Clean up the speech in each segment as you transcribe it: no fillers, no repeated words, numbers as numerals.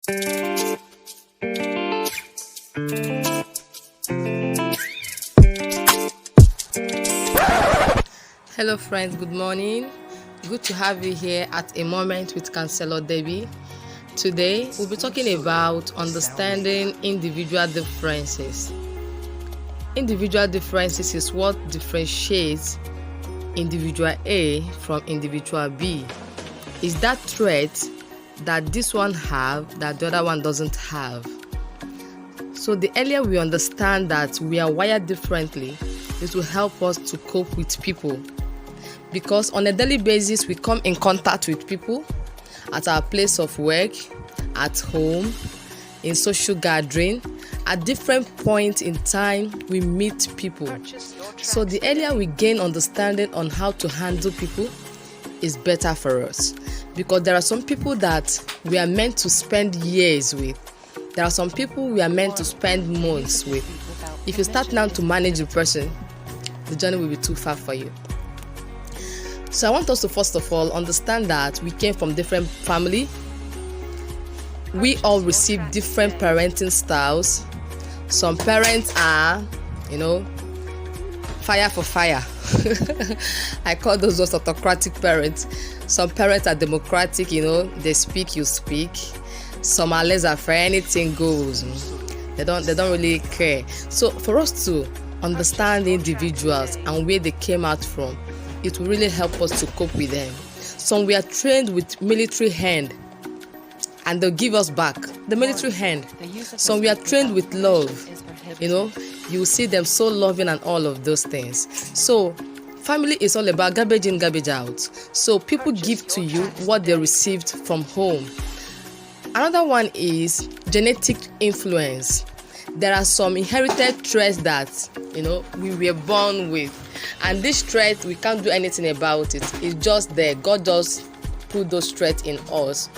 Hello friends, good morning. Good to have you here at A Moment with Counsellor Debby. Today we'll be talking about understanding individual differences. Individual differences is what differentiates individual A from individual B. Is that trait that this one have that the other one doesn't have. So the earlier we understand that we are wired differently, it will help us to cope with people. Because on a daily basis, we come in contact with people at our place of work, at home, in social gathering. At different points in time, we meet people. So the earlier we gain understanding on how to handle people, is better for us. Because there are some people that we are meant to spend years with. There are some people we are meant to spend months with. If you start now to manage the person, the journey will be too far for you. So I want us to first of all understand that we came from different family. We all receive different parenting styles. Some parents are, fire for fire. I call those autocratic parents. Some parents are democratic, they speak, you speak. Some are laissez-faire, anything goes. They don't really care. So for us to understand the individuals and where they came out from, it will really help us to cope with them. Some we are trained with military hand and they'll give us back the military hand. Some we are trained with love. You will see them so loving and all of those things. So family is all about garbage in, garbage out. So people give to you what they received from home. Another one is genetic influence. There are some inherited traits that we were born with, and this trait we can't do anything about it. It's just there. God just put those traits in us.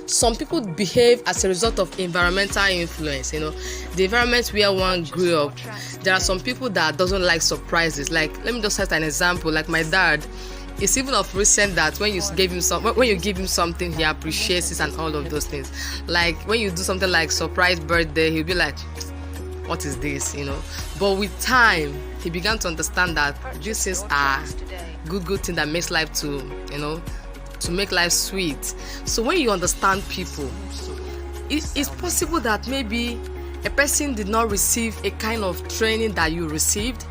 Some people behave as a result of environmental influence. The environment where one grew up. There are some people that doesn't like surprises. Like, let me just set an example. Like my dad. It's even of recent that when you give him something, he appreciates it and all of those things. Like when you do something like surprise birthday, he'll be like, what is this? But with time, he began to understand that these things are good thing that makes life to make life sweet. So when you understand people, it's possible that maybe a person did not receive a kind of training that you received,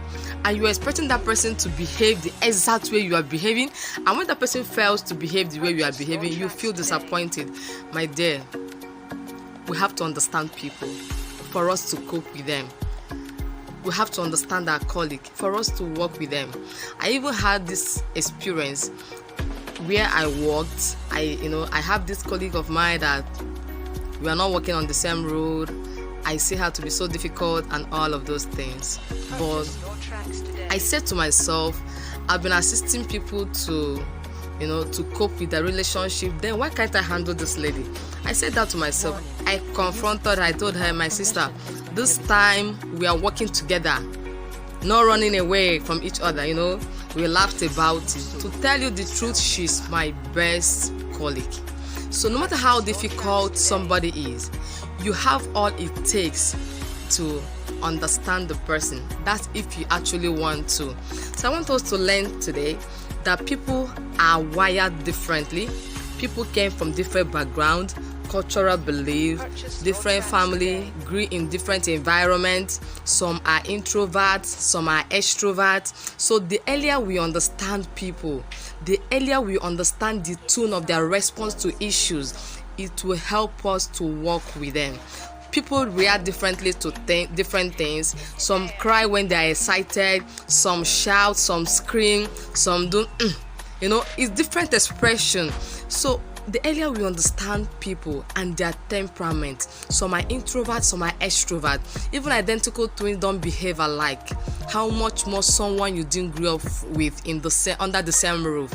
and you're expecting that person to behave the exact way you are behaving, and when that person fails to behave the way you are behaving, you feel disappointed. My dear, we have to understand people for us to cope with them. We have to understand our colleague for us to work with them. I even had this experience where I worked. I have this colleague of mine that we are not working on the same road. I see her to be so difficult and all of those things. But I said to myself, I've been assisting people to cope with their relationship. Then why can't I handle this lady? I said that to myself. I confronted her. I told her, my sister, this time we are working together, not running away from each other. We laughed about it. To tell you the truth, she's my best colleague. So no matter how difficult somebody is, you have all it takes to understand the person. That's if you actually want to. So I want us to learn today that people are wired differently. People came from different backgrounds, cultural belief, different family, grew in different environments. Some are introverts, some are extroverts. So the earlier we understand people, the earlier we understand the tone of their response to issues, it will help us to work with them. People react differently to different things. Some cry when they are excited, some shout, some scream, some do it's different expression. So the earlier we understand people and their temperament, some are introverts, some are extroverts. Even identical twins don't behave alike. How much more someone you didn't grow up with under the same roof?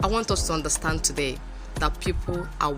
I want us to understand today that people are